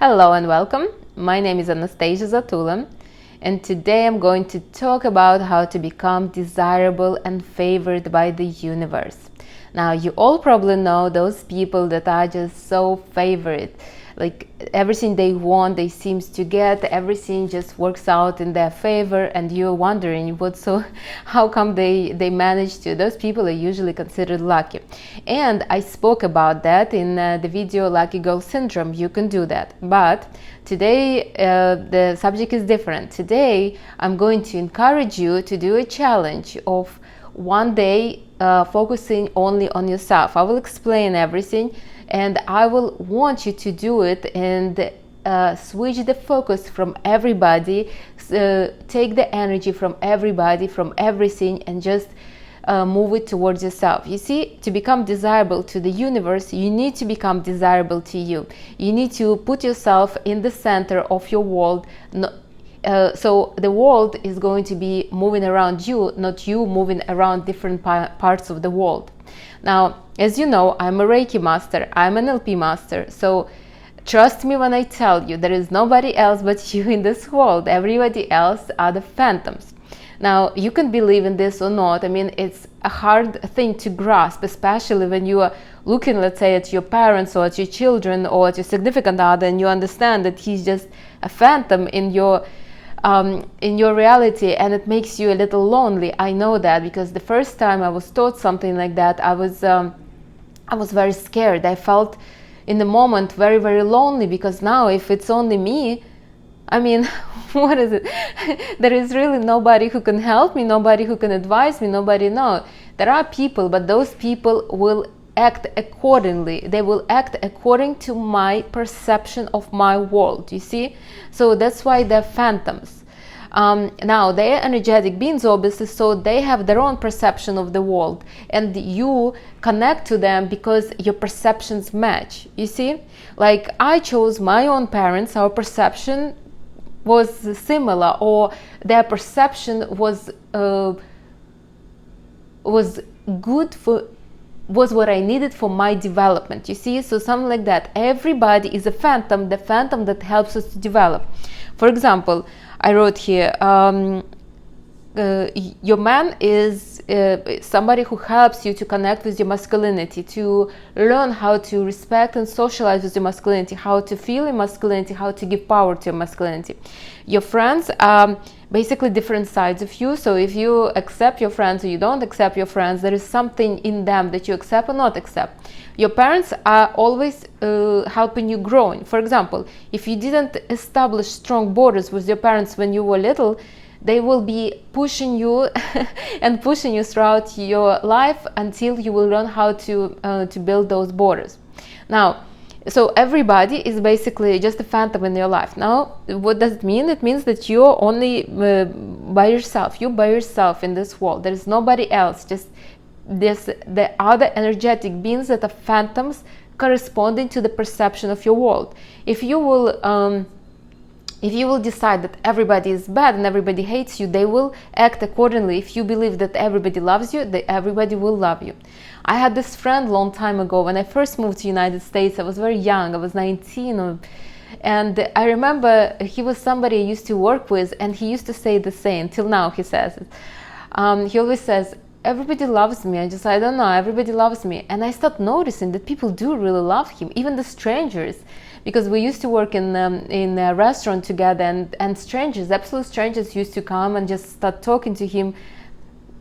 Hello and welcome. My name is Anastasia Zatula, and today I'm going to talk about how to become desirable and favored by the universe. Now, you all probably know those people that are just so favored. Like everything they want, they seems to get, everything just works out in their favor, and you're wondering how come they manage to. Those people are usually considered lucky. And I spoke about that in the video Lucky Girl Syndrome. You can do that. But today the subject is different. Today I'm going to encourage you to do a challenge of one day focusing only on yourself. I will explain everything, and I will want you to do it and switch the focus from everybody, take the energy from everybody, from everything, and just move it towards yourself. You see, to become desirable to the universe, you need to become desirable to you. You need to put yourself in the center of your world. So the world is going to be moving around you, not you moving around different parts of the world. Now, as you know, I'm a Reiki master, I'm an LP master, so trust me when I tell you there is nobody else but you in this world. Everybody else are the phantoms. Now, you can believe in this or not. I mean, it's a hard thing to grasp, especially when you are looking, let's say, at your parents or at your children or at your significant other, and you understand that he's just a phantom in your reality, and it makes you a little lonely. I know that because the first time I was taught something like that, I was very scared. I felt in the moment very, very lonely, because now if it's only me, I mean, what is it? There is really nobody who can help me, nobody who can advise me, nobody. No, there are people, but those people will act accordingly. They will act according to my perception of my world, you see? So that's why they're phantoms. Now, they're energetic beings, obviously, so they have their own perception of the world, and you connect to them because your perceptions match, you see? Like, I chose my own parents, our perception was similar, or their perception was good for, was what I needed for my development, you see? So something like that. Everybody is a phantom, the phantom that helps us to develop. For example, I wrote here, your man is somebody who helps you to connect with your masculinity, to learn how to respect and socialize with your masculinity, how to feel your masculinity, how to give power to your masculinity. Your friends are basically different sides of you. So if you accept your friends or you don't accept your friends, there is something in them that you accept or not accept. Your parents are always helping you growing. For example, if you didn't establish strong borders with your parents when you were little, they will be pushing you and pushing you throughout your life until you will learn how to build those borders. Now, so everybody is basically just a phantom in your life. Now, what does it mean? It means that you're only by yourself. You're by yourself in this world. There is nobody else. Just the other energetic beings that are phantoms corresponding to the perception of your world. If you will decide that everybody is bad and everybody hates you, they will act accordingly. If you believe that everybody loves you, everybody will love you. I had this friend a long time ago. When I first moved to the United States, I was very young. I was 19. And I remember he was somebody I used to work with, and he used to say the same. Till now he says it. He always says, everybody loves me. I don't know, everybody loves me. And I started noticing that people do really love him, even the strangers. Because we used to work in a restaurant together, and strangers, absolute strangers, used to come and just start talking to him.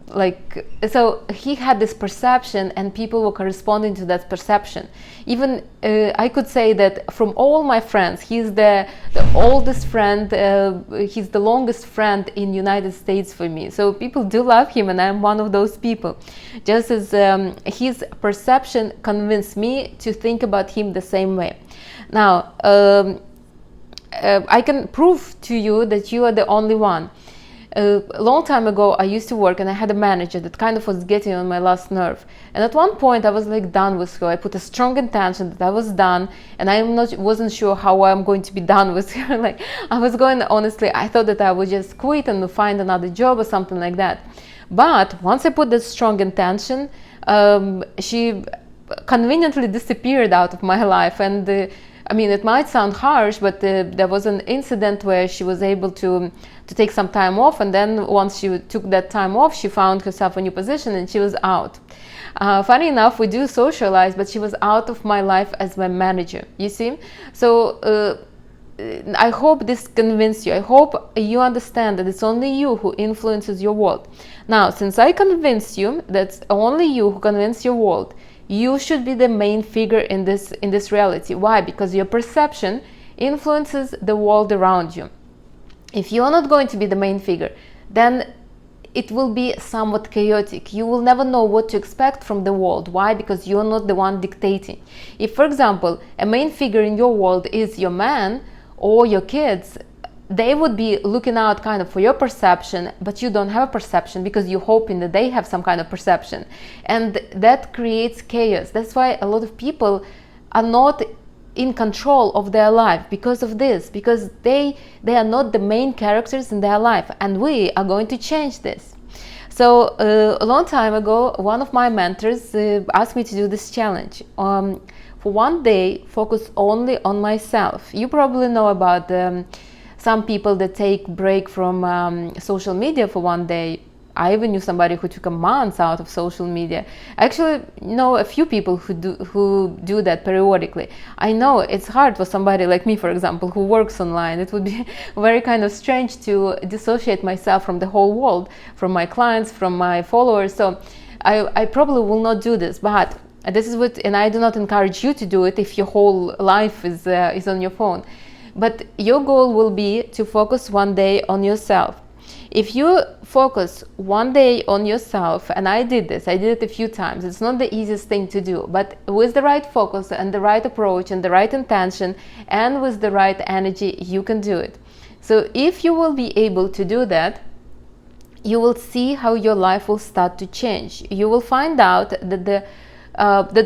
Like, so he had this perception, and people were corresponding to that perception. Even I could say that from all my friends, he's the oldest friend, he's the longest friend in United States for me. So people do love him, and I'm one of those people. Just as his perception convinced me to think about him the same way. Now, I can prove to you that you are the only one. A long time ago, I used to work, and I had a manager that kind of was getting on my last nerve. And at one point, I was like done with her. I put a strong intention that I was done, and wasn't sure how I'm going to be done with her. Like, I was going, honestly, I thought that I would just quit and find another job or something like that. But once I put that strong intention, she conveniently disappeared out of my life, and I mean, it might sound harsh, but there was an incident where she was able to take some time off, and then once she took that time off, she found herself a new position and she was out. Funny enough, we do socialize, but she was out of my life as my manager, you see. So I hope this convinced you. I hope you understand that it's only you who influences your world. Now, since I convinced you that's only you who convince your world, you should be the main figure in this reality. Why? Because your perception influences the world around you. If you're not going to be the main figure, then it will be somewhat chaotic. You will never know what to expect from the world. Why? Because you're not the one dictating. If, for example, a main figure in your world is your man or your kids, they would be looking out kind of for your perception, but you don't have a perception because you're hoping that they have some kind of perception. And that creates chaos. That's why a lot of people are not in control of their life because of this, because they are not the main characters in their life, and we are going to change this. So a long time ago, one of my mentors asked me to do this challenge. For one day, focus only on myself. You probably know about some people that take break from social media for one day. I even knew somebody who took a month out of social media. I actually know a few people who do that periodically. I know it's hard for somebody like me, for example, who works online. It would be very kind of strange to dissociate myself from the whole world, from my clients, from my followers. So I probably will not do this, but this is what, and I do not encourage you to do it if your whole life is on your phone. But your goal will be to focus one day on yourself. If you focus one day on yourself, and I did this, I did it a few times, it's not the easiest thing to do, but with the right focus and the right approach and the right intention and with the right energy, you can do it. So if you will be able to do that, you will see how your life will start to change. You will find out that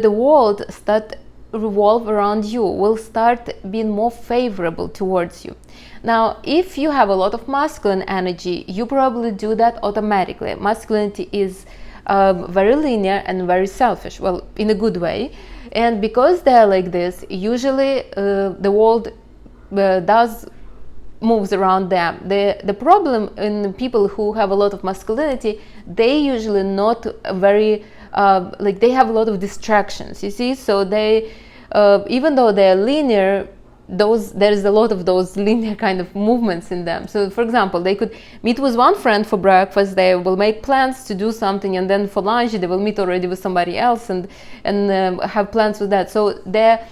the world start revolve around you, will start being more favorable towards you. Now, if you have a lot of masculine energy, you probably do that automatically. Masculinity is very linear and very selfish, well, in a good way. And because they're like this, usually the world moves around them. The problem in people who have a lot of masculinity, they usually not very like they have a lot of distractions, you see. So they even though they're linear, there's a lot of those linear kind of movements in them. So for example, they could meet with one friend for breakfast, they will make plans to do something, and then for lunch they will meet already with somebody else and have plans with that. So their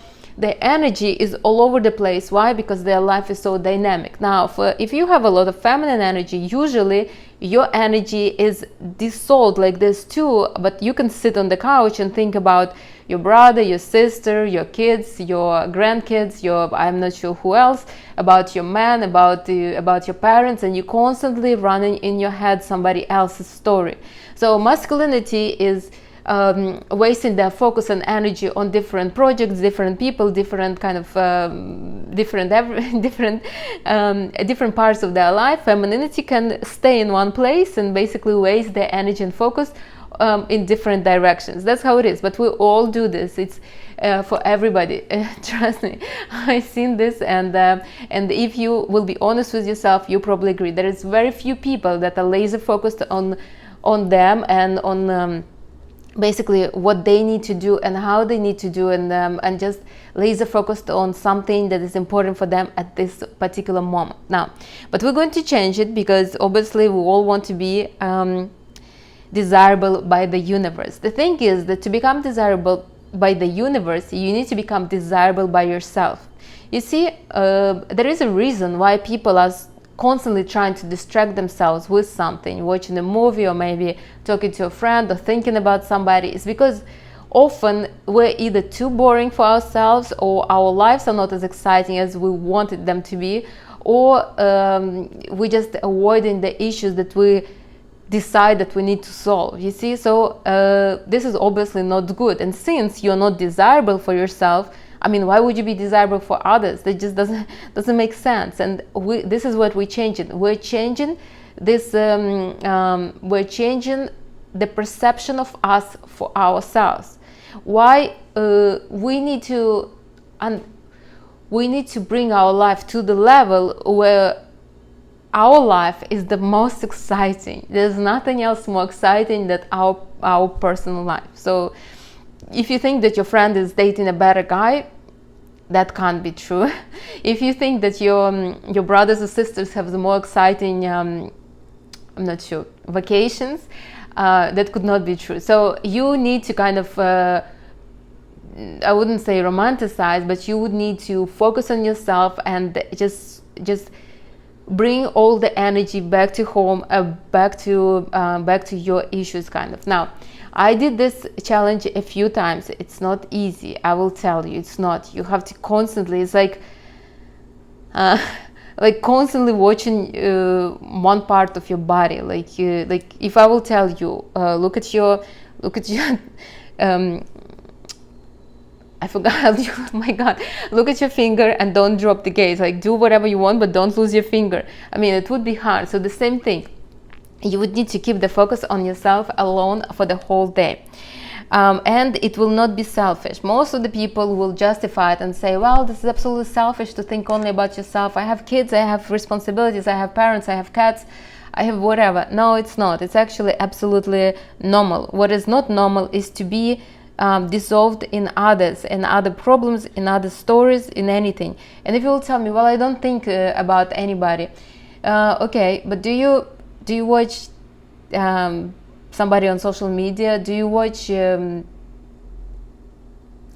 energy is all over the place. Why? Because their life is so dynamic. Now, if you have a lot of feminine energy, usually your energy is dissolved like this too, but you can sit on the couch and think about your brother, your sister, your kids, your grandkids, I'm not sure who else, about your man, about your parents, and you constantly running in your head somebody else's story. So masculinity is wasting their focus and energy on different projects, different people, different kind of different parts of their life. Femininity can stay in one place and basically waste their energy and focus in different directions. That's how it is. But we all do this. It's for everybody. Trust me, I've seen this, and if you will be honest with yourself, you probably agree. There is very few people that are laser focused on them and on basically what they need to do and how they need to do, and just laser focused on something that is important for them at this particular moment. Now, but we're going to change it, because obviously we all want to be desirable by the universe. The thing is that to become desirable by the universe, you need to become desirable by yourself. You see, there is a reason why people are constantly trying to distract themselves with something, watching a movie or maybe talking to a friend or thinking about somebody. It's because often we're either too boring for ourselves, or our lives are not as exciting as we wanted them to be, or we're just avoiding the issues that we decide that we need to solve, you see. So this is obviously not good. And since you're not desirable for yourself, I mean, why would you be desirable for others? That just doesn't make sense. And this is what we're changing. We're changing this. We're changing the perception of us for ourselves. Why we need to we need to bring our life to the level where our life is the most exciting. There's nothing else more exciting than our personal life. So if you think that your friend is dating a better guy, that can't be true. If you think that your brothers or sisters have the more exciting, I'm not sure, vacations, that could not be true. So you need to kind of, I wouldn't say romanticize, but you would need to focus on yourself and just bring all the energy back to home, back to your issues, kind of. Now, I did this challenge a few times. It's not easy, I will tell you. It's not. You have to constantly. It's like constantly watching one part of your body. Like if I will tell you, look at your. I forgot. Oh my God! Look at your finger and don't drop the gaze. Like, do whatever you want, but don't lose your finger. I mean, it would be hard. So the same thing. You would need to keep the focus on yourself alone for the whole day. And it will not be selfish. Most of the people will justify it and say, well, this is absolutely selfish to think only about yourself. I have kids, I have responsibilities, I have parents, I have cats, I have whatever. No, it's not. It's actually absolutely normal. What is not normal is to be dissolved in others, in other problems, in other stories, in anything. And if you will tell me, well, I don't think about anybody. Okay, but do you watch somebody on social media? Do you watch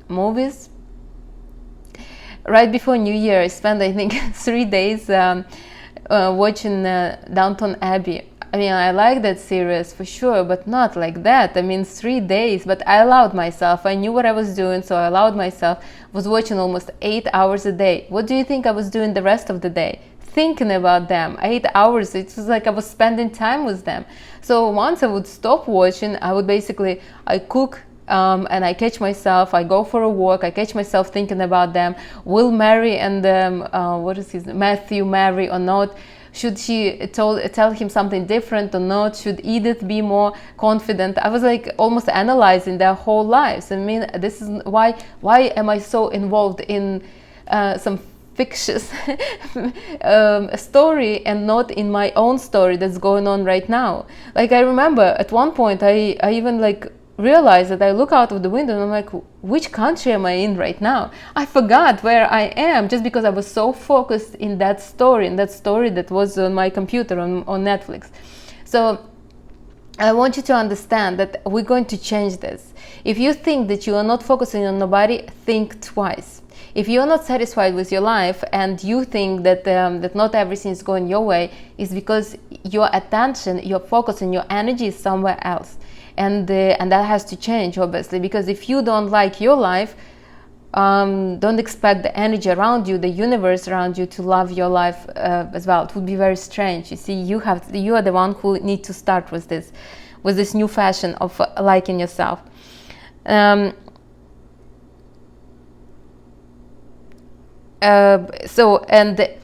movies? Right before New Year, I spent, I think, 3 days watching Downton Abbey. I mean, I like that series for sure, but not like that. I mean, 3 days, but I allowed myself. I knew what I was doing, so I allowed myself. Was watching almost 8 hours a day. What do you think I was doing the rest of the day? Thinking about them. 8 hours. It was like I was spending time with them. So once I would stop watching, I would basically, I cook and I catch myself, I go for a walk, I catch myself thinking about them. Will Mary and what is his name? Matthew marry or not? Should she tell him something different or not? Should Edith be more confident? I was like almost analyzing their whole lives. I mean, this is why am I so involved in some fictitious story and not in my own story that's going on right now. Like, I remember at one point I even like realized that I look out of the window and I'm like, which country am I in right now? I forgot where I am just because I was so focused in that story that was on my computer on Netflix. So I want you to understand that we're going to change this. If you think that you are not focusing on nobody, think twice. If you're not satisfied with your life and you think that that not everything is going your way, is because your attention, your focus and your energy is somewhere else. And that has to change, obviously, because if you don't like your life, don't expect the energy around you, the universe around you, to love your life as well. It would be very strange. You see, you are the one who need to start with this new fashion of liking yourself. And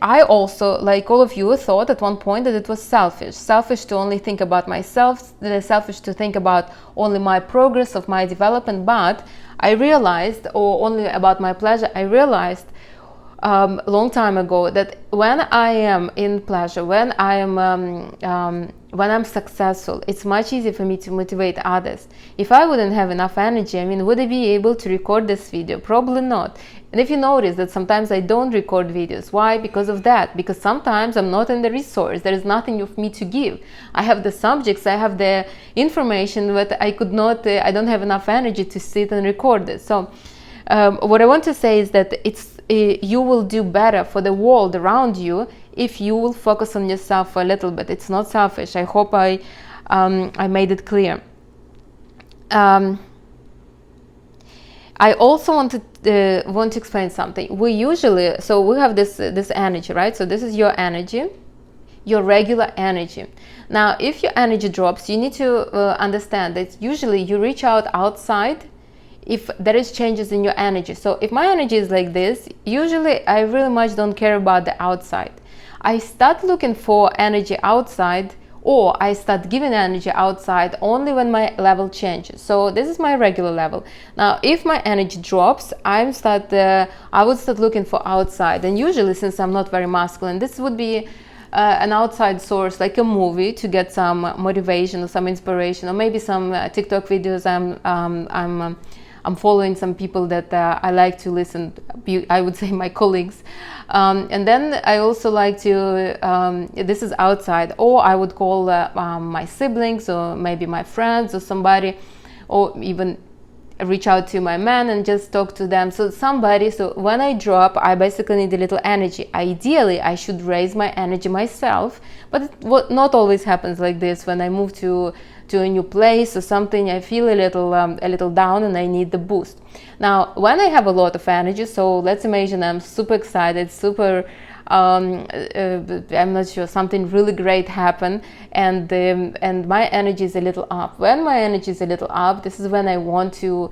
I also, like all of you, thought at one point that it was selfish to only think about myself, selfish to think about only my progress of my development. But I realized, or only about my pleasure, I realized a long time ago that when I am in pleasure, when I'm successful, it's much easier for me to motivate others. If I wouldn't have enough energy, I mean, would I be able to record this video? Probably not. And if you notice that sometimes I don't record videos, why? Because of that. Because sometimes I'm not in the resource. There is nothing of me to give. I have the subjects, I have the information, but I could not. I don't have enough energy to sit and record this. So what I want to say is that you will do better for the world around you if you will focus on yourself for a little bit. It's not selfish. I hope I made it clear. I also want to explain something. We have this energy, right? So this is your energy, your regular energy. Now, if your energy drops, you need to understand that usually you reach out outside if there is changes in your energy. So if my energy is like this, usually I really much don't care about the outside. I start looking for energy outside or I start giving energy outside only when my level changes. So this is my regular level. Now if my energy drops, I would start looking for outside, and usually, since I'm not very masculine, this would be an outside source, like a movie, to get some motivation or some inspiration, or maybe some TikTok videos. I'm following some people that I like to listen, I would say my colleagues. And then I also like to, this is outside, or I would call my siblings, or maybe my friends, or somebody, or even reach out to my man and just talk to them. So when I drop, I basically need a little energy. Ideally, I should raise my energy myself, but not always happens like this. When I move to a new place or something, I feel a little down and I need the boost. Now, when I have a lot of energy, so let's imagine I'm super excited, I'm not sure, something really great happened, and my energy is a little up. When my energy is a little up, this is when I want to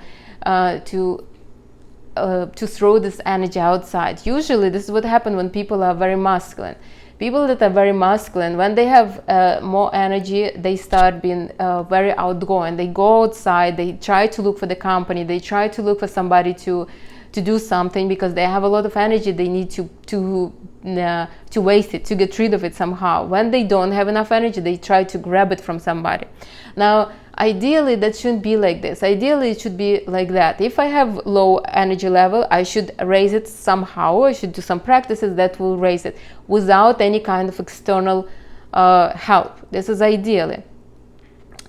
throw this energy outside. Usually this is what happens when people are very masculine. People that are very masculine, when they have more energy, they start being very outgoing. They go outside, they try to look for the company, they try to look for somebody to do something, because they have a lot of energy. They need to waste it, to get rid of it somehow. When they don't have enough energy, they try to grab it from somebody. Now, ideally, that shouldn't be like this. Ideally, it should be like that. If I have low energy level, I should raise it somehow. I should do some practices that will raise it without any kind of external help. This is ideally.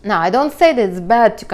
Now, I don't say that it's bad to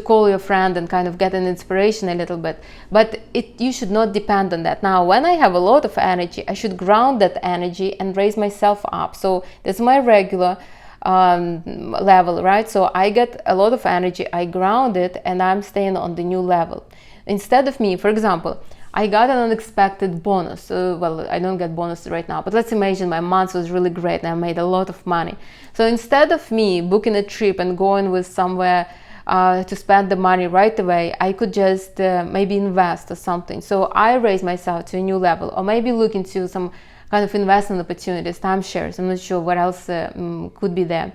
call your friend and kind of get an inspiration a little bit, but you should not depend on that. Now, when I have a lot of energy, I should ground that energy and raise myself up. So this is my regular level, right? So I get a lot of energy, I ground it, and I'm staying on the new level. Instead of me, for example, I got an unexpected bonus. Well, I don't get bonus right now, but let's imagine my month was really great and I made a lot of money. So instead of me booking a trip and going with somewhere to spend the money right away, I could just maybe invest or something. So I raise myself to a new level, or maybe look into some kind of investment opportunities, timeshares. I'm not sure what else could be there.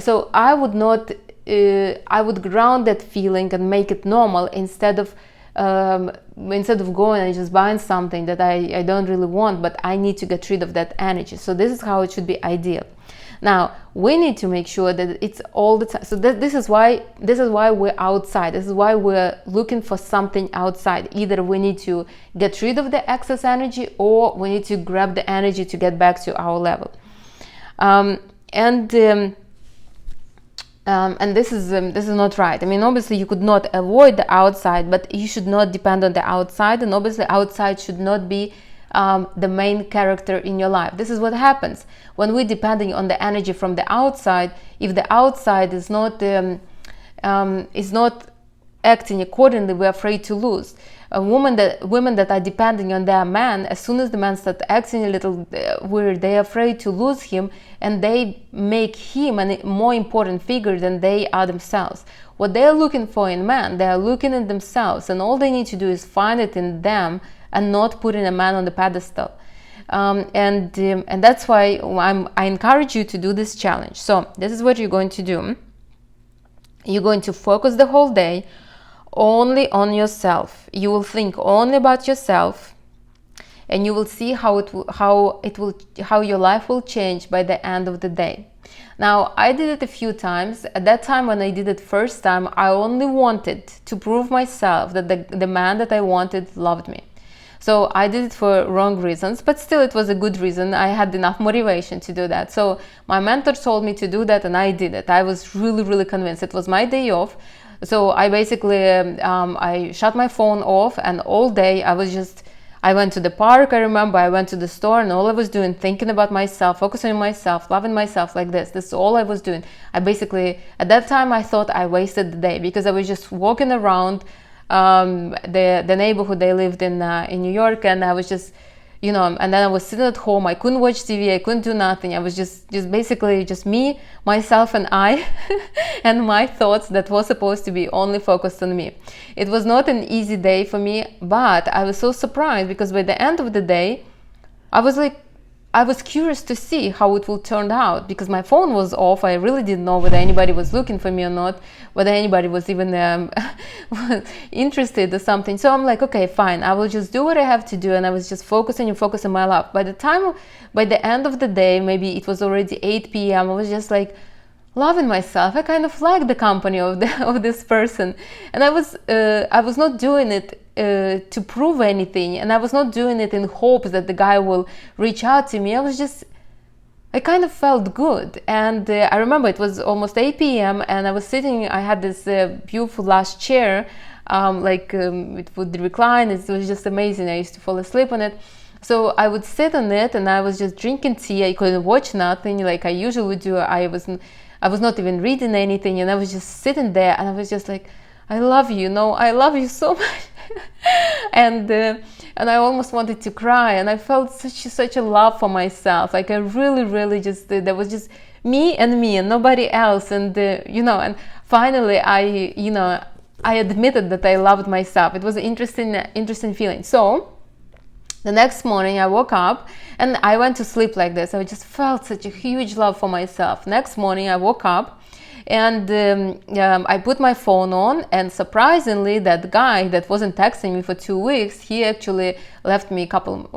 So I would ground that feeling and make it normal, instead of going and just buying something that I don't really want, but I need to get rid of that energy. So this is how it should be ideal. Now, we need to make sure that it's all the time. So this is why we're outside. This is why we're looking for something outside. Either we need to get rid of the excess energy, or we need to grab the energy to get back to our level. And this is not right. I mean, obviously you could not avoid the outside, but you should not depend on the outside, and obviously outside should not be the main character in your life. This is what happens when we're depending on the energy from the outside. If the outside is not acting accordingly, we're afraid to lose. Women that are depending on their man, as soon as the man starts acting a little weird, they're afraid to lose him, and they make him a more important figure than they are themselves. What they're looking for in man, they're looking at themselves, and all they need to do is find it in them, and not putting a man on the pedestal. And that's why I encourage you to do this challenge. So this is what you're going to do. You're going to focus the whole day only on yourself. You will think only about yourself, and you will see how your life will change by the end of the day. Now, I did it a few times. At that time, when I did it first time, I only wanted to prove myself that the man that I wanted loved me. So I did it for wrong reasons, but still it was a good reason. I had enough motivation to do that. So my mentor told me to do that, and I did it. I was really, really convinced. It was my day off. So I basically, I shut my phone off, and all day I went to the park. I remember I went to the store, and all I was doing, thinking about myself, focusing on myself, loving myself like this. This is all I was doing. I basically, at that time, I thought I wasted the day, because I was just walking around the neighborhood I lived in New York, and I was just, and then I was sitting at home. I couldn't watch TV, I couldn't do nothing. I was just basically just me, myself, and I and my thoughts that was supposed to be only focused on me. It was not an easy day for me, but I was so surprised, because by the end of the day I was like, I was curious to see how it will turn out, because my phone was off. I really didn't know whether anybody was looking for me or not, whether anybody was even interested or something. So I'm like, okay, fine, I will just do what I have to do. And I was just focusing on my life. By the end of the day, maybe it was already 8 p.m. I was just like loving myself. I kind of liked the company of this person, and I was not doing it to prove anything, and I was not doing it in hopes that the guy will reach out to me. I kind of felt good. And I remember it was almost 8 p.m. and I was sitting, I had this beautiful last chair, it would recline. It was just amazing. I used to fall asleep on it. So I would sit on it and I was just drinking tea. I couldn't watch nothing like I usually do. I was not even reading anything, and I was just sitting there and I was just like, I love you, I love you so much. and I almost wanted to cry, and I felt such a love for myself. Like I really just, there was just me and nobody else. And and finally I admitted that I loved myself. It was an interesting feeling. So the next morning I woke up and I went to sleep like this. I just felt such a huge love for myself. Next morning I woke up and I put my phone on, and surprisingly that guy that wasn't texting me for 2 weeks, he actually left me a couple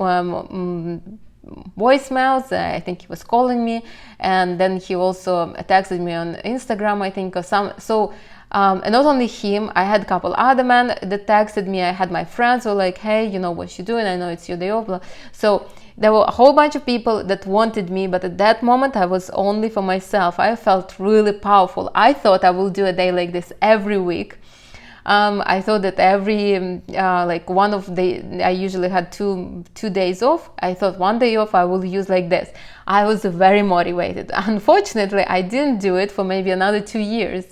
voicemails. I think he was calling me, and then he also texted me on Instagram, I think, or some. So and not only him, I had a couple other men that texted me. I had my friends who were like, hey, what you doing? I know it's your day off. So there were a whole bunch of people that wanted me, but at that moment I was only for myself. I felt really powerful. I thought I will do a day like this every week. I thought that every I usually had two days off. I thought one day off I will use like this. I was very motivated. Unfortunately, I didn't do it for maybe another 2 years.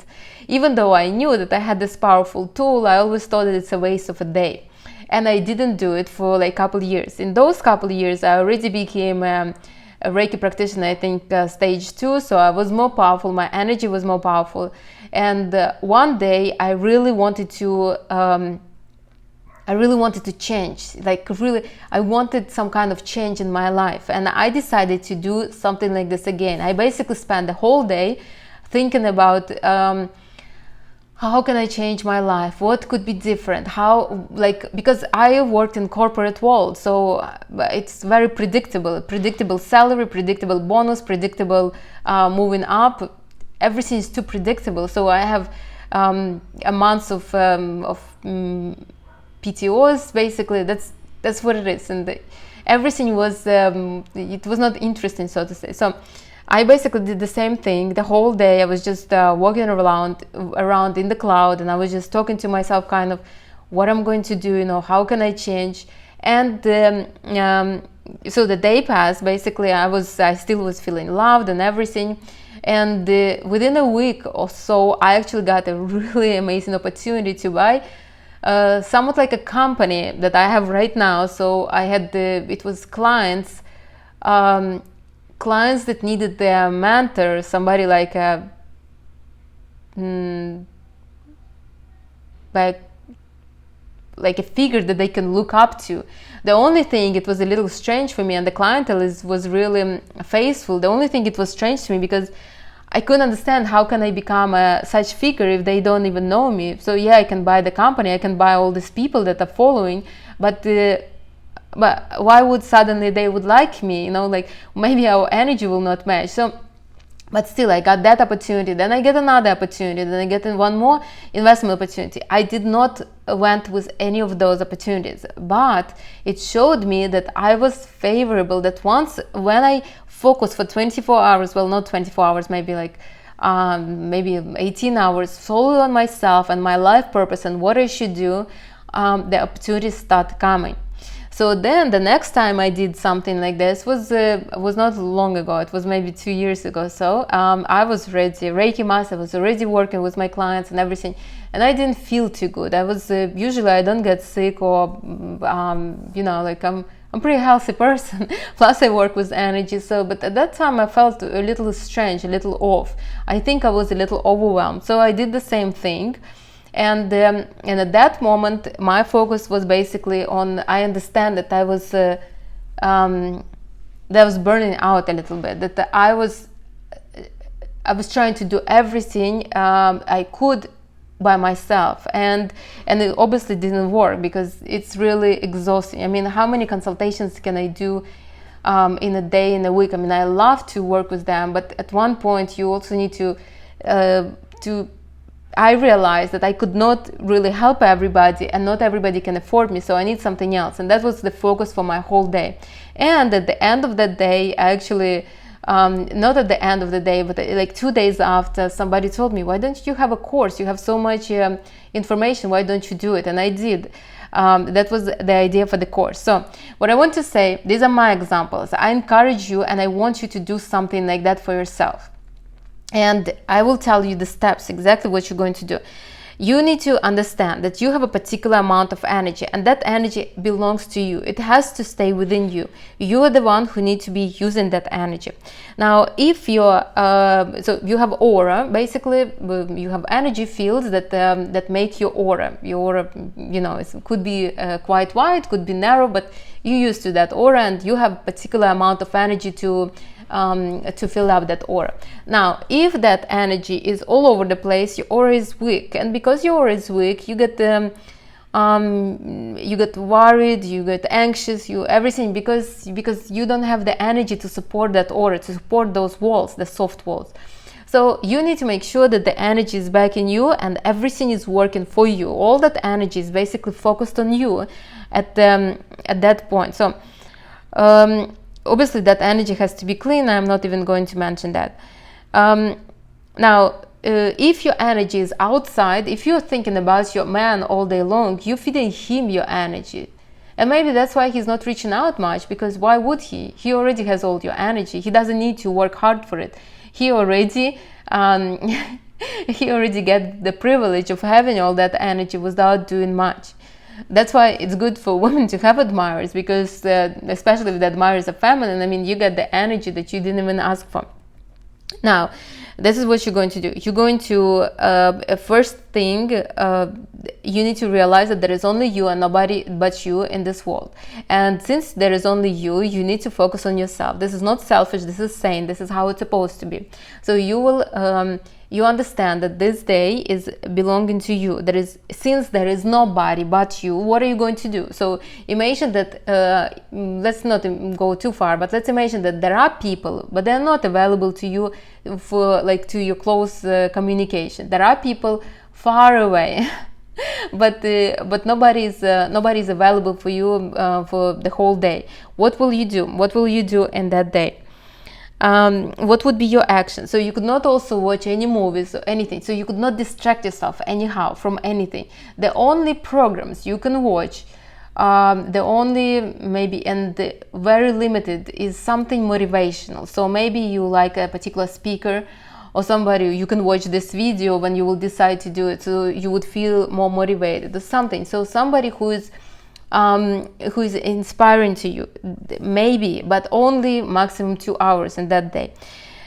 Even though I knew that I had this powerful tool, I always thought that it's a waste of a day. And I didn't do it for like a couple of years. In those couple of years, I already became a Reiki practitioner, I think stage 2. So I was more powerful. My energy was more powerful. And one day I really wanted to change. I wanted some kind of change in my life. And I decided to do something like this again. I basically spent the whole day thinking about how can I change my life? What could be different? Because I worked in corporate world, so it's very predictable salary, predictable bonus, predictable moving up. Everything is too predictable. So I have a month of PTOs. Basically, that's what it is, and everything was it was not interesting, so to say. So I basically did the same thing the whole day. I was just walking around in the cloud, and I was just talking to myself, kind of what I'm going to do, how can I change. And so the day passed. Basically, I still was feeling loved and everything. And within a week or so, I actually got a really amazing opportunity to buy somewhat like a company that I have right now. So I had it was clients that needed their mentor, somebody like a figure that they can look up to. The only thing, it was a little strange for me, and the clientele was really faithful. The only thing it was strange to me, because I couldn't understand how can I become such figure if they don't even know me. So yeah, I can buy the company, I can buy all these people that are following, but why would suddenly they would like me? Maybe our energy will not match. So, but still, I got that opportunity. Then I get another opportunity. Then I get one more investment opportunity. I did not went with any of those opportunities, but it showed me that I was favorable. That when I focus for 24 hours, well, not 24 hours, maybe maybe 18 hours, solely on myself and my life purpose and what I should do, the opportunities start coming. So then the next time I did something like this was not long ago. It was maybe 2 years ago. So I was already Reiki master. I was already working with my clients and everything, and I didn't feel too good. I was usually I don't get sick, or I'm a pretty healthy person. Plus I work with energy. So, but at that time I felt a little strange, a little off. I think I was a little overwhelmed. So I did the same thing. And at that moment, my focus was basically on, I understand that I was that I was burning out a little bit, that I was trying to do everything I could by myself, and it obviously didn't work because it's really exhausting. I mean, how many consultations can I do in a day, in a week? I mean, I love to work with them, but at one point you also need to I realized that I could not really help everybody, and not everybody can afford me, so I need something else. And that was the focus for my whole day. And at the end of that day, I actually not at the end of the day, but like 2 days after, somebody told me, why don't you have a course? You have so much information, why don't you do it? And I did. That was the idea for the course. So what I want to say, these are my examples. I encourage you, and I want you to do something like that for yourself. And I will tell you the steps, exactly what you're going to do. You need to understand that you have a particular amount of energy, and that energy belongs to you. It has to stay within you. You are the one who needs to be using that energy. Now, if you're so you have aura, basically you have energy fields that make your aura. Your aura, you know, it could be quite wide, could be narrow, but you're used to that aura, and you have a particular amount of energy to fill up that aura. Now, if that energy is all over the place, your aura is weak, and because your aura is weak, you get worried, you get anxious, everything because you don't have the energy to support that aura, to support those walls, the soft walls. So you need to make sure that the energy is back in you, and everything is working for you. All that energy is basically focused on you at that point. So obviously that energy has to be clean. I'm not even going to mention that. Now, if your energy is outside, if you're thinking about your man all day long, you're feeding him your energy. And maybe that's why he's not reaching out much, because why would he? He already has all your energy. He doesn't need to work hard for it. He already he already get the privilege of having all that energy without doing much. That's why it's good for women to have admirers, because especially if the admirers are feminine, I mean, you get the energy that you didn't even ask for. Now, this is what you're going to do. You're going to, first thing, you need to realize that there is only you and nobody but you in this world. And since there is only you need to focus on yourself. This is not selfish, this is sane, this is how it's supposed to be. So you will, you understand that this day is belonging to you. Since there is nobody but you, what are you going to do? So imagine that, let's not go too far, but let's imagine that there are people, but they're not available to you for like to your close communication. There are people far away, but nobody is available for you for the whole day. What will you do? What will you do in that day? What would be your action? So you could not also watch any movies or anything. So you could not distract yourself anyhow from anything. The only programs you can watch, the only maybe, and the very limited, is something motivational. So maybe you like a particular speaker or somebody, you can watch this video when you will decide to do it, so you would feel more motivated or something. So somebody who is inspiring to you, maybe, but only maximum 2 hours in that day.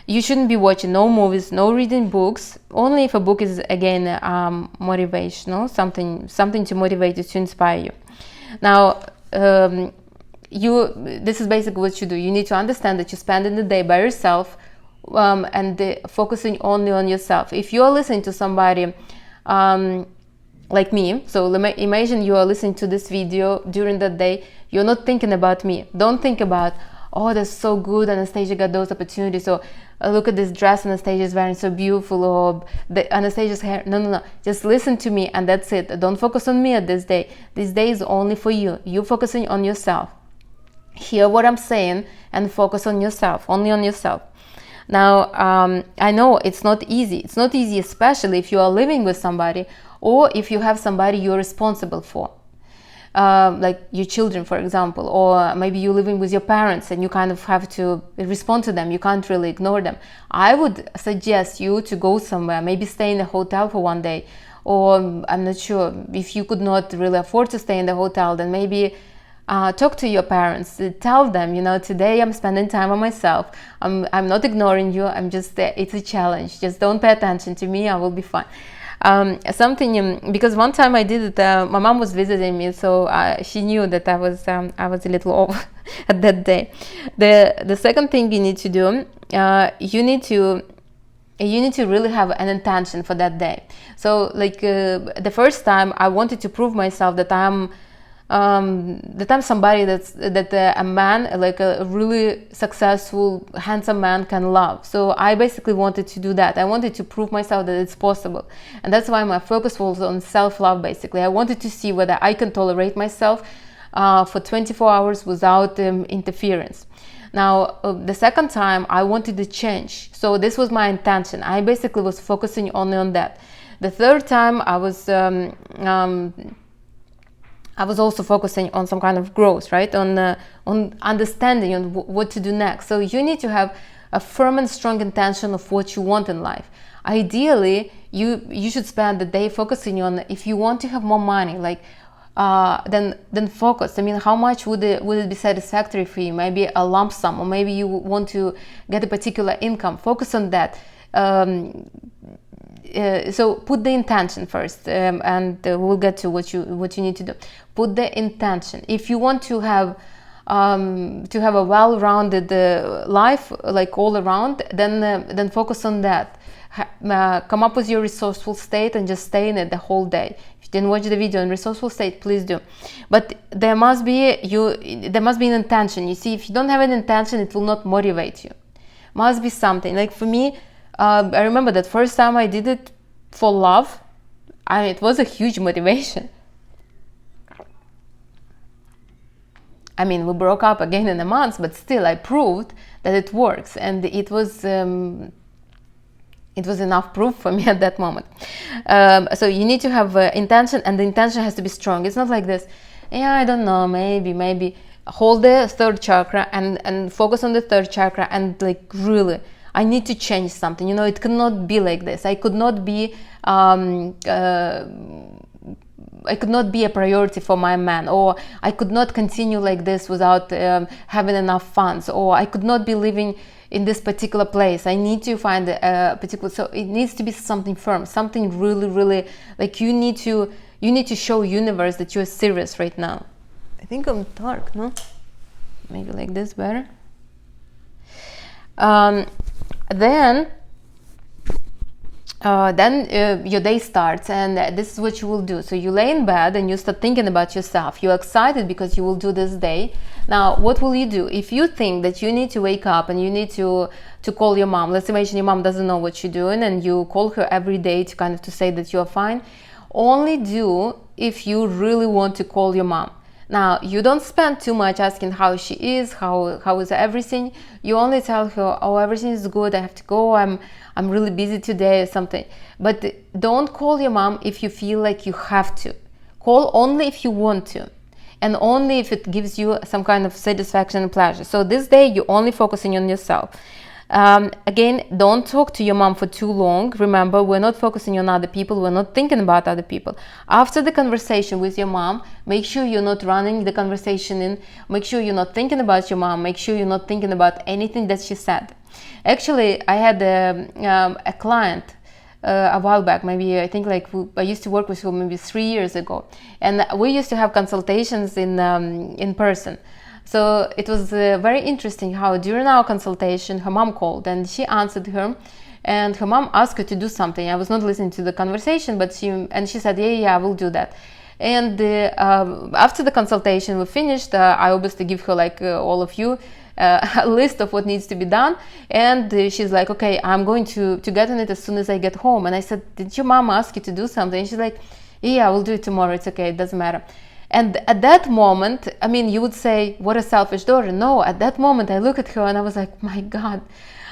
You shouldn't be watching no movies, no reading books, only if a book is again motivational, something to motivate you, to inspire you. Now, this is basically what you do. You need to understand that you're spending the day by yourself, and focusing only on yourself. If you're listening to somebody like me, so imagine you are listening to this video during that day, you're not thinking about me. Don't think about, oh, that's so good, Anastasia got those opportunities, so look at this dress Anastasia is wearing, so beautiful, or Anastasia's hair. No. Just listen to me, and that's it. Don't focus on me at this day. This day is only for you. You're focusing on yourself. Hear what I'm saying and focus on yourself, only on yourself. Now, I know it's not easy. It's not easy, especially if you are living with somebody, or if you have somebody you're responsible for, like your children, for example, or maybe you're living with your parents and you kind of have to respond to them. You can't really ignore them. I would suggest you to go somewhere, maybe stay in a hotel for one day, or I'm not sure, if you could not really afford to stay in the hotel, then maybe talk to your parents, tell them, today I'm spending time on myself. I'm not ignoring you. I'm just, it's a challenge. Just don't pay attention to me. I will be fine. something, because one time I did it, my mom was visiting me, so she knew that I was a little off at that day. The second thing you need to do, you need to really have an intention for that day. So like the first time I wanted to prove myself that I'm somebody that a man, like a really successful, handsome man, can love. So I basically wanted to do that. I wanted to prove myself that it's possible, and that's why my focus was on self-love. Basically, I wanted to see whether I can tolerate myself for 24 hours without interference. Now, the second time I wanted to change. So this was my intention. I basically was focusing only on that. The third time I was also focusing on some kind of growth, right? On understanding, on what to do next. So you need to have a firm and strong intention of what you want in life. Ideally, you should spend the day focusing on, if you want to have more money, like then focus. I mean, how much would it be satisfactory for you? Maybe a lump sum, or maybe you want to get a particular income. Focus on that. So put the intention first, and we'll get to what you need to do. Put the intention. If you want to have a well-rounded life, like all around, then focus on that. Come up with your resourceful state and just stay in it the whole day. If you didn't watch the video on resourceful state, please do. But there must be an intention. You see, if you don't have an intention, it will not motivate you. Must be something. Like for me, I remember that first time I did it for love. It was a huge motivation. I mean, we broke up again in a month, but still I proved that it works, and it was enough proof for me at that moment. So you need to have intention, and the intention has to be strong. It's not like this, I don't know, maybe. Hold the third chakra and focus on the third chakra, and like really, I need to change something. It cannot be like this. I could not be a priority for my man, or I could not continue like this without having enough funds, or I could not be living in this particular place. I need to find a particular, so it needs to be something firm, something really, really, like you need to show universe that you're serious right now. I think I'm dark, no? Maybe like this better. Then your day starts, and this is what you will do. So you lay in bed and you start thinking about yourself. You're excited because you will do this day. Now, what will you do? If you think that you need to wake up and you need to call your mom, let's imagine your mom doesn't know what you're doing, and you call her every day to say that you're fine. Only do if you really want to call your mom. Now, you don't spend too much asking how she is, how is everything. You only tell her, everything is good, I have to go, I'm really busy today or something. But don't call your mom if you feel like you have to. Call only if you want to, and only if it gives you some kind of satisfaction and pleasure. So this day, you're only focusing on yourself. Again, don't talk to your mom for too long. Remember, we're not focusing on other people, we're not thinking about other people. After the conversation with your mom, make sure you're not running the conversation in, make sure you're not thinking about your mom, make sure you're not thinking about anything that she said. Actually, I had a client a while back, maybe I think I used to work with her maybe 3 years ago, and we used to have consultations in person. So it was very interesting how during our consultation her mom called and she answered her, and her mom asked her to do something. I was not listening to the conversation, but she said, yeah, I will do that. And after the consultation we finished, I obviously give her, like all of you, a list of what needs to be done, and she's like, okay, I'm going to get on it as soon as I get home. And I said, did your mom ask you to do something? And she's like, yeah, I will do it tomorrow, it's okay, it doesn't matter. And at that moment, I mean, you would say, what a selfish daughter. No, at that moment I look at her and I was like, my God,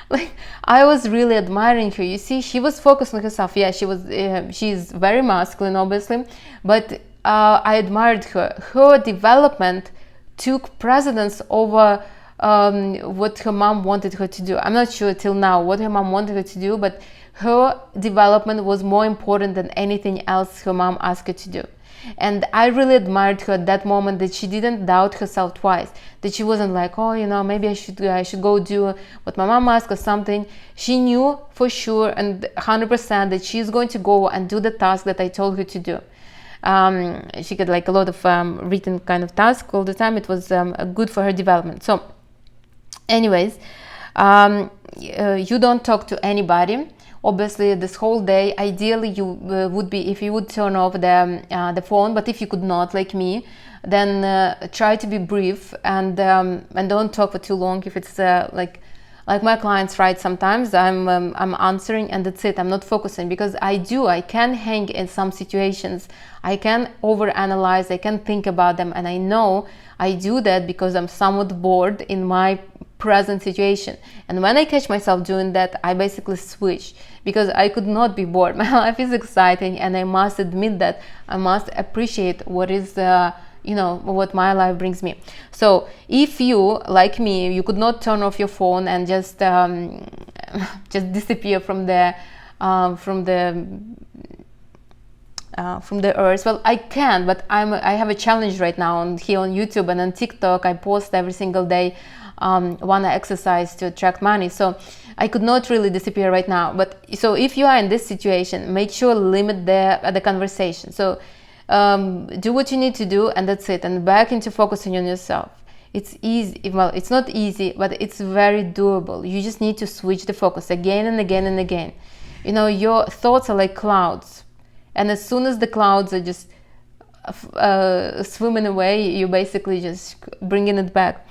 like I was really admiring her. You see, she was focused on herself. Yeah, she's very masculine, obviously, but I admired her. Her development took precedence over what her mom wanted her to do. I'm not sure till now what her mom wanted her to do, but her development was more important than anything else her mom asked her to do. And I really admired her at that moment, that she didn't doubt herself twice, that she wasn't like, oh, you know, maybe I should go do what my mom asked or something. She knew for sure and 100% that she's going to go and do the task that I told her to do. She got like a lot of written kind of tasks all the time. It was good for her development. So anyways, you don't talk to anybody. Obviously, this whole day, ideally, you would be, if you would turn off the phone. But if you could not, like me, then try to be brief and don't talk for too long. If it's like my clients write, sometimes I'm answering and that's it. I'm not focusing, because I can hang in some situations. I can overanalyze. I can think about them, and I know I do that because I'm somewhat bored in my present situation. And when I catch myself doing that, I basically switch, because I could not be bored. My life is exciting, and I must admit that. I must appreciate what is what my life brings me. So if you, like me, you could not turn off your phone and just disappear from the earth. Well, I can, but I have a challenge right now here on YouTube and on TikTok. I post every single day one exercise to attract money. So I could not really disappear right now. But so if you are in this situation, make sure limit the conversation. So do what you need to do, and that's it. And back into focusing on yourself. It's easy. Well, it's not easy, but it's very doable. You just need to switch the focus again and again and again. You know, your thoughts are like clouds, and as soon as the clouds are just swimming away, you basically just bringing it back.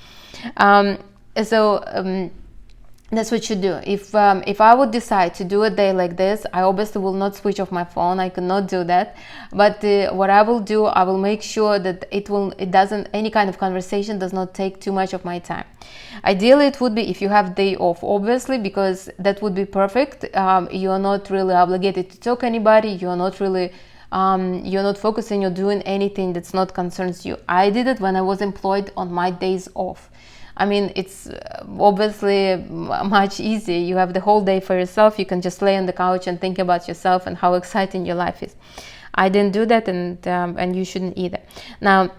That's what you do. If I would decide to do a day like this, I obviously will not switch off my phone. I cannot do that. But what I will do, I will make sure that any kind of conversation does not take too much of my time. Ideally, it would be if you have day off, obviously, because that would be perfect. You are not really obligated to talk to anybody. You are not really you're not focusing or doing anything that's not concerns you. I did it when I was employed on my days off. I mean, it's obviously much easier. You have the whole day for yourself. You can just lay on the couch and think about yourself and how exciting your life is. I didn't do that, and you shouldn't either. Now,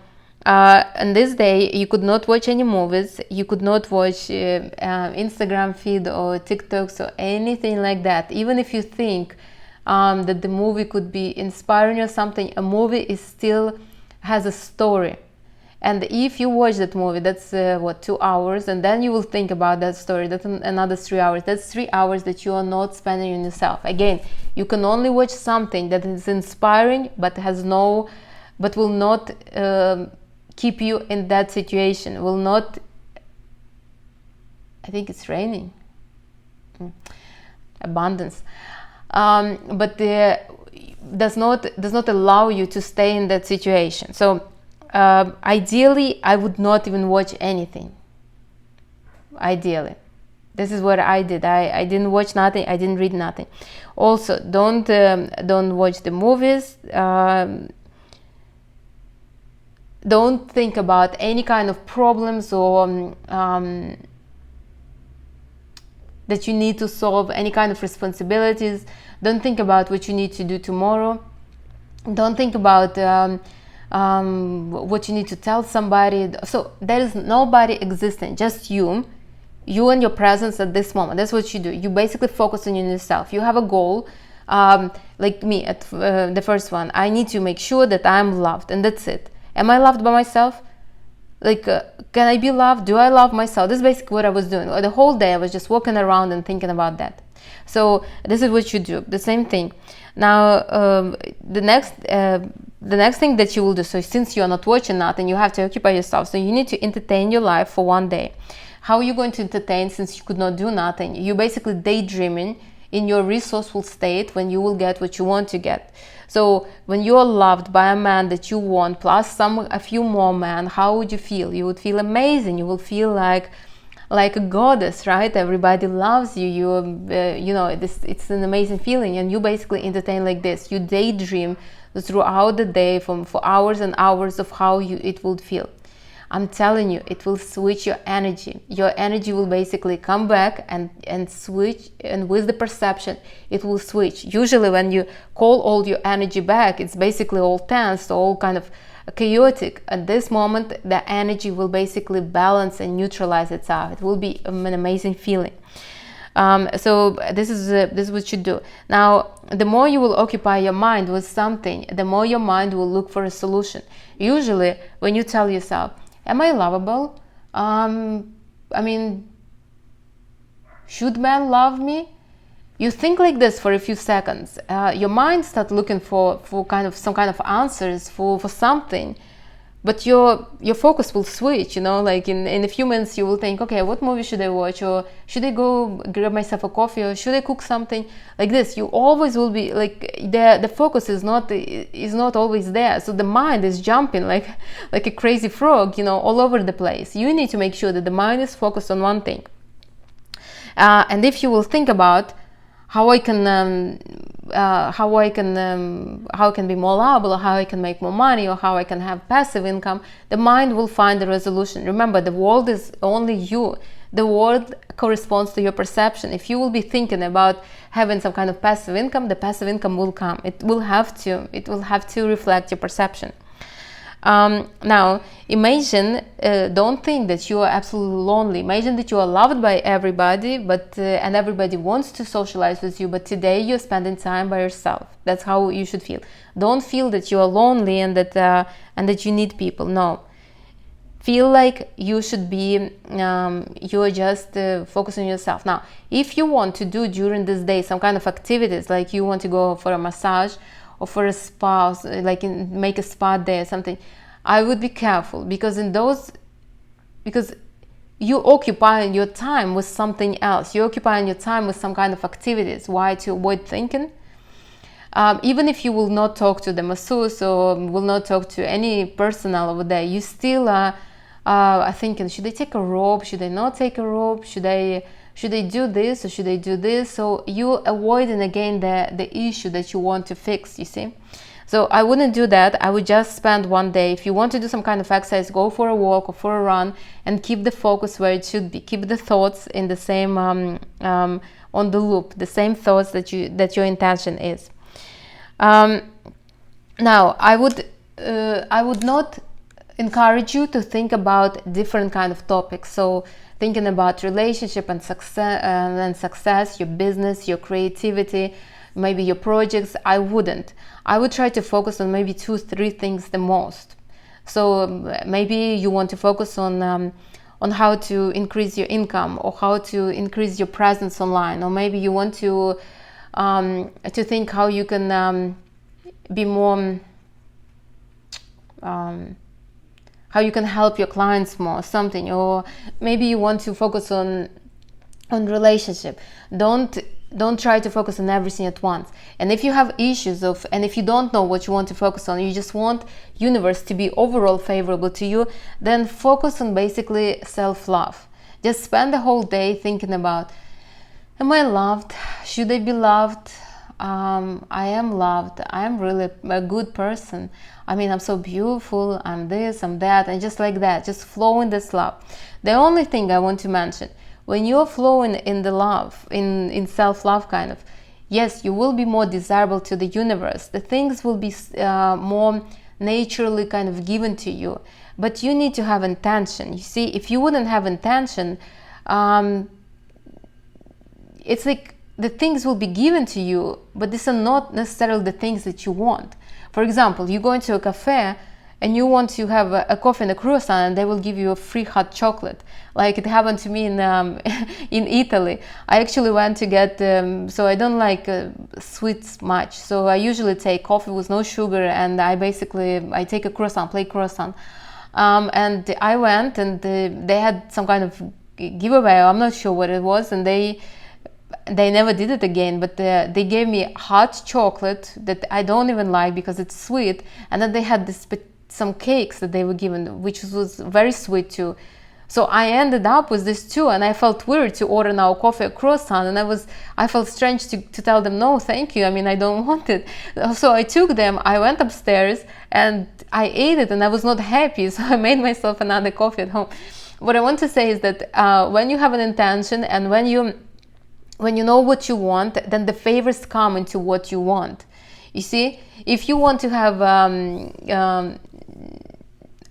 on this day, you could not watch any movies. You could not watch Instagram feed or TikToks or anything like that. Even if you think that the movie could be inspiring or something, a movie still has a story. And if you watch that movie, that's 2 hours, and then you will think about that story. That's another 3 hours. That's 3 hours that you are not spending on yourself. Again, you can only watch something that is inspiring, but will not keep you in that situation. Will not. I think it's raining. Abundance, but does not allow you to stay in that situation. So. Ideally, I would not even watch anything. Ideally, this is what I did. I didn't watch nothing. I didn't read nothing. Also, don't watch the movies. Don't think about any kind of problems or that you need to solve, any kind of responsibilities. Don't think about what you need to do tomorrow. Don't think about what you need to tell somebody. So there is nobody existing, just you and your presence at this moment. That's what you do. You basically focus on yourself. You have a goal, like me at the first one. I need to make sure that I'm loved, and that's it. Am I loved by myself? Like, can I be loved? Do I love myself? This is basically what I was doing. The whole day I was just walking around and thinking about that. So this is what you do. The same thing. Now, the next thing that you will do, so since you are not watching nothing, you have to occupy yourself. So you need to entertain your life for one day. How are you going to entertain since you could not do nothing? You're basically daydreaming in your resourceful state when you will get what you want to get. So when you are loved by a man that you want, plus a few more men, how would you feel? You would feel amazing. You will feel like a goddess, right? Everybody loves you. It's an amazing feeling, and you basically entertain like this. You daydream throughout the day for hours and hours of how it would feel. I'm telling you, it will switch your energy. Your energy will basically come back and switch, and with the perception, it will switch. Usually when you call all your energy back, it's basically all tense, all kind of chaotic. At this moment, the energy will basically balance and neutralize itself. It will be an amazing feeling. So this is what you do. Now, the more you will occupy your mind with something, the more your mind will look for a solution. Usually, when you tell yourself, "Am I lovable? I mean, should men love me?" You think like this for a few seconds. Your mind starts looking for some kind of answers for something. But your focus will switch, like in a few minutes you will think, okay, what movie should I watch? Or should I go grab myself a coffee? Or should I cook something? Like this, you always will be like, the focus is not always there. So the mind is jumping like a crazy frog, all over the place. You need to make sure that the mind is focused on one thing. And if you will think about how I can be more lovable, or how I can make more money, or how I can have passive income, the mind will find a resolution. Remember, the world is only you. The world corresponds to your perception. If you will be thinking about having some kind of passive income, the passive income will come. It will have to reflect your perception. Now, imagine, don't think that you are absolutely lonely. Imagine that you are loved by everybody, and everybody wants to socialize with you, but today you're spending time by yourself. That's how you should feel. Don't feel that you are lonely and that you need people. No. Feel like you should be, you're just focused on yourself. Now, if you want to do during this day some kind of activities, like you want to go for a massage, or for a spa, make a spa day or something, I would be careful, because you occupying your time with something else. You're occupying your time with some kind of activities. Why? To avoid thinking. Even if you will not talk to the masseuse or will not talk to any personnel over there, you still are thinking, should I take a robe? Should I not take a robe? Should I do this or should I do this? So you're avoiding again the issue that you want to fix, you see. So I wouldn't do that. I would just spend one day. If you want to do some kind of exercise, go for a walk or for a run, and keep the focus where it should be. Keep the thoughts in the same on the loop, the same thoughts that your intention is. Now, I would not encourage you to think about different kind of topics. So thinking about relationship and success, your business, your creativity, maybe your projects, I wouldn't. I would try to focus on maybe 2-3 things the most. So maybe you want to focus on how to increase your income, or how to increase your presence online, or maybe you want to think how you can be more, how you can help your clients more, something. Or maybe you want to focus on relationship. Don't try to focus on everything at once. And if you have issues and if you don't know what you want to focus on, you just want universe to be overall favorable to you, then focus on basically self-love. Just spend the whole day thinking about, am I loved? Should I be loved? I am loved. I am really a good person. I mean, I'm so beautiful. I'm this, I'm that, and just like that, just flow in this love. The only thing I want to mention, when you're flowing in the love, in self-love kind of, yes, you will be more desirable to the universe. The things will be more naturally kind of given to you. But you need to have intention. You see, if you wouldn't have intention, it's like the things will be given to you, but these are not necessarily the things that you want. For example, you go into a cafe and you want to have a coffee and a croissant, and they will give you a free hot chocolate. Like it happened to me in Italy. I actually went to get, so I don't like sweets much. So I usually take coffee with no sugar, and I take a croissant, plain croissant. And I went, and they had some kind of giveaway. I'm not sure what it was, and they never did it again, but they gave me hot chocolate that I don't even like because it's sweet, and then they had some cakes that they were given, which was very sweet too. So I ended up with this too, and I felt weird to order now coffee or croissant, and I felt strange to tell them no, thank you. I mean, I don't want it. So I took them, I went upstairs and I ate it, and I was not happy. So I made myself another coffee at home. What I want to say is that when you have an intention and when you know what you want, then the favors come into what you want. You see, if you want to have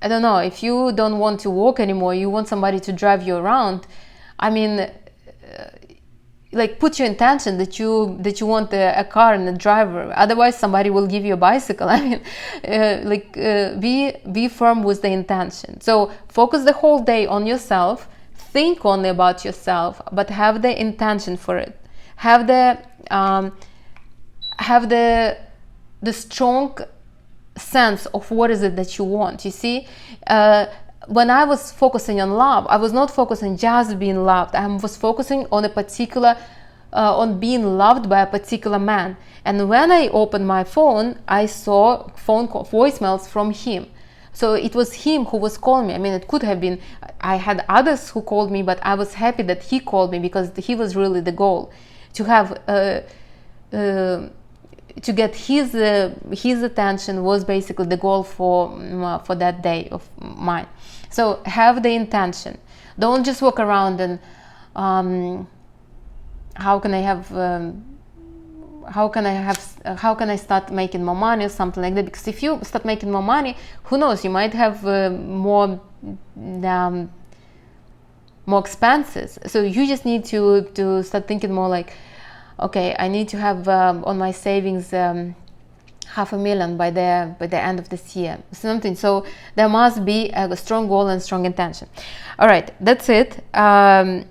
I don't know, if you don't want to walk anymore, you want somebody to drive you around, I mean, like, put your intention that you want a car and a driver. Otherwise, somebody will give you a bicycle. I mean, be firm with the intention. So focus the whole day on yourself. Think only about yourself, but have the intention for it. Have the strong sense of what is it that you want. You see, when I was focusing on love, I was not focusing just being loved. I was focusing on a particular on being loved by a particular man. And when I opened my phone, I saw voicemails from him. So it was him who was calling me. I mean, it could have been, I had others who called me, but I was happy that he called me, because he was really the goal. To have to get his attention was basically the goal for that day of mine. So have the intention. Don't just walk around and how can I start making more money or something like that? Because if you start making more money, who knows, you might have more expenses. So you just need to start thinking more like, okay, I need to have on my savings $500,000 by the end of this year, something. So there must be a strong goal and strong intention. All right, that's it. I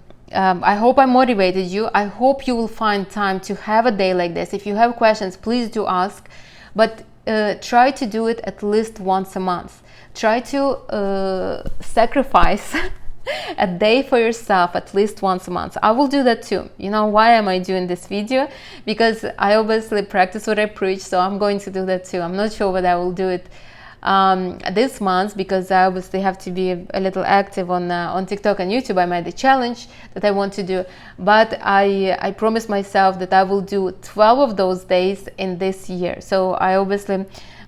hope I motivated you. I hope you will find time to have a day like this. If you have questions, please do ask, but try to do it at least once a month. Try to sacrifice a day for yourself at least once a month. I will do that too. You know, why am I doing this video? Because I obviously practice what I preach, so I'm going to do that too. I'm not sure whether I will do it this month, because I obviously have to be a little active on TikTok and YouTube. I made a challenge that I want to do, but I promised myself that I will do 12 of those days in this year. So I obviously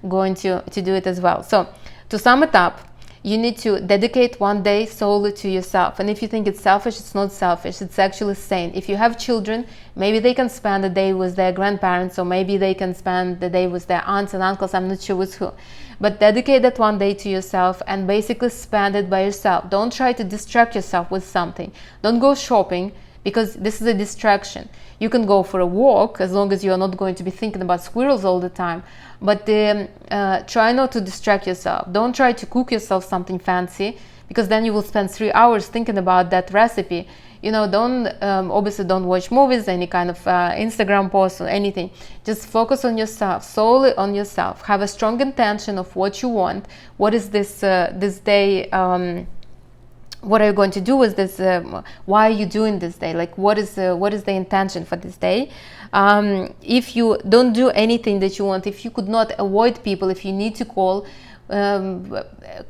going to do it as well. So to sum it up, you need to dedicate one day solely to yourself. And if you think it's selfish, it's not selfish, it's actually sane. If you have children, maybe they can spend a day with their grandparents, or maybe they can spend the day with their aunts and uncles, I'm not sure with who. But dedicate that one day to yourself and basically spend it by yourself. Don't try to distract yourself with something. Don't go shopping, because this is a distraction. You can go for a walk as long as you are not going to be thinking about squirrels all the time. But try not to distract yourself. Don't try to cook yourself something fancy, because then you will spend 3 hours thinking about that recipe. You know, obviously don't watch movies, any kind of Instagram posts or anything. Just focus on yourself, solely on yourself. Have a strong intention of what you want. What is this day? What are you going to do with this? Why are you doing this day? Like, what is the intention for this day? If you don't do anything that you want, if you could not avoid people, if you need to call,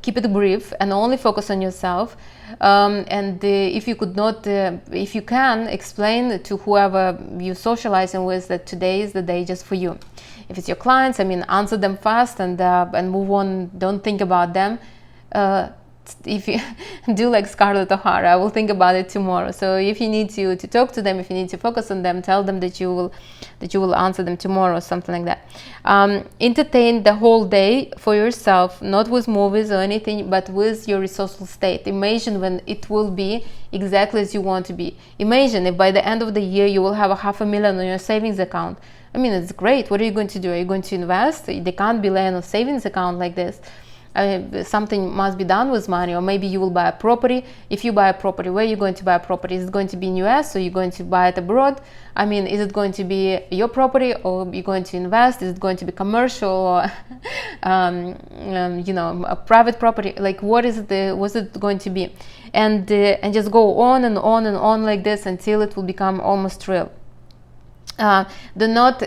keep it brief and only focus on yourself. If you could not, if you can, explain to whoever you're socializing with that today is the day just for you. If it's your clients, I mean, answer them fast and move on. Don't think about them. If you do like Scarlett O'Hara, I will think about it tomorrow. So if you need to talk to them, if you need to focus on them, tell them that you will answer them tomorrow, something like that. Entertain the whole day for yourself, not with movies or anything, but with your resourceful state. Imagine when it will be exactly as you want to be. Imagine if by the end of the year you will have $500,000 on your savings account. I mean, it's great. What are you going to do? Are you going to invest? They can't be laying on a savings account like this. Something must be done with money, or maybe you will buy a property. If you buy a property, where are you going to buy a property? Is it going to be in US, or you're going to buy it abroad? I mean, is it going to be your property, or you're going to invest? Is it going to be commercial, or a private property? Like, what's it going to be? And just go on and on and on like this until it will become almost real. Do not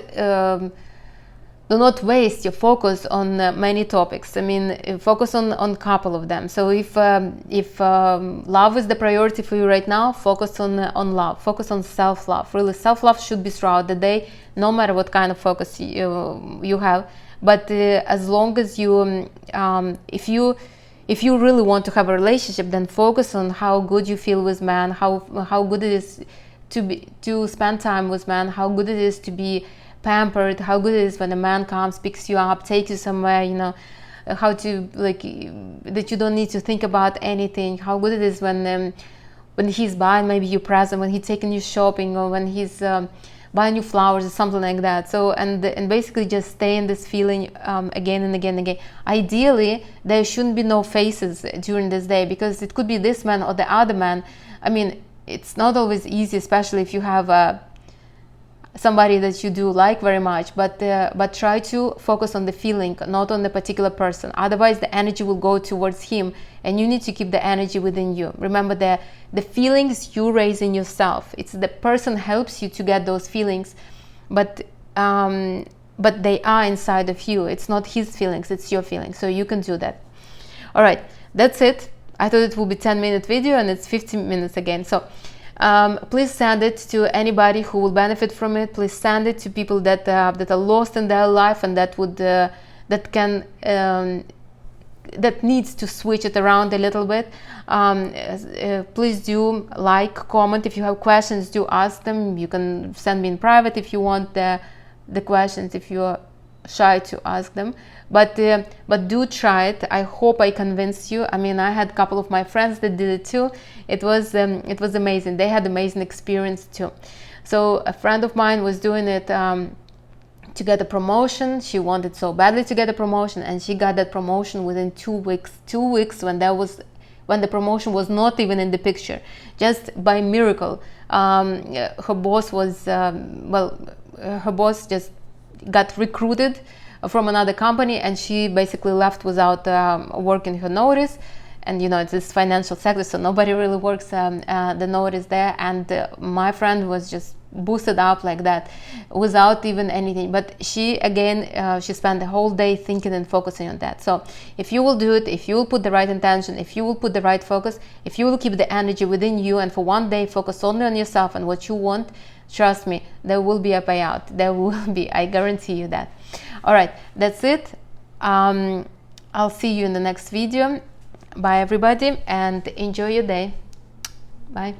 do not waste your focus on many topics. I mean, focus on a couple of them. So if love is the priority for you right now, focus on love. Focus on self-love. Really, self-love should be throughout the day, no matter what kind of focus you have. But as long as you, if you really want to have a relationship, then focus on how good you feel with man, how good it is to spend time with man, how good it is to be pampered, how good it is when a man comes, picks you up, takes you somewhere, you know, how to, like, that you don't need to think about anything, how good it is when he's buying maybe you present, when he's taking you shopping, or when he's buying you flowers or something like that. So and basically just stay in this feeling again and again and again. Ideally, there shouldn't be no faces during this day, because it could be this man or the other man. I mean, it's not always easy, especially if you have somebody that you do like very much, but try to focus on the feeling, not on the particular person. Otherwise the energy will go towards him, and you need to keep the energy within you. Remember, the feelings you raise in yourself. It's the person helps you to get those feelings, but they are inside of you. It's not his feelings, it's your feelings. So you can do that. All right, that's it. I thought it would be 10-minute video, and it's 15 minutes again. So please send it to anybody who will benefit from it. Please send it to people that are lost in their life, and that needs to switch it around a little bit. Please do like, comment. If you have questions, do ask them. You can send me in private if you want the questions, if you are shy to ask them. But do try it. I hope I convinced you. I mean, I had a couple of my friends that did it too. It was amazing. They had amazing experience too. So a friend of mine was doing it to get a promotion. She wanted so badly to get a promotion, and she got that promotion within 2 weeks. 2 weeks, when the promotion was not even in the picture, just by miracle. Her boss was her boss just got recruited from another company, and she basically left without working her notice. And you know, it's this financial sector, so nobody really works the notice there. And my friend was just boosted up like that without even anything. But she, again, she spent the whole day thinking and focusing on that. So if you will do it, if you will put the right intention, if you will put the right focus, if you will keep the energy within you, and for one day focus only on yourself and what you want, trust me, there will be a payout. There will be, I guarantee you that. All right, that's it. I'll see you in the next video. Bye everybody, and enjoy your day. Bye.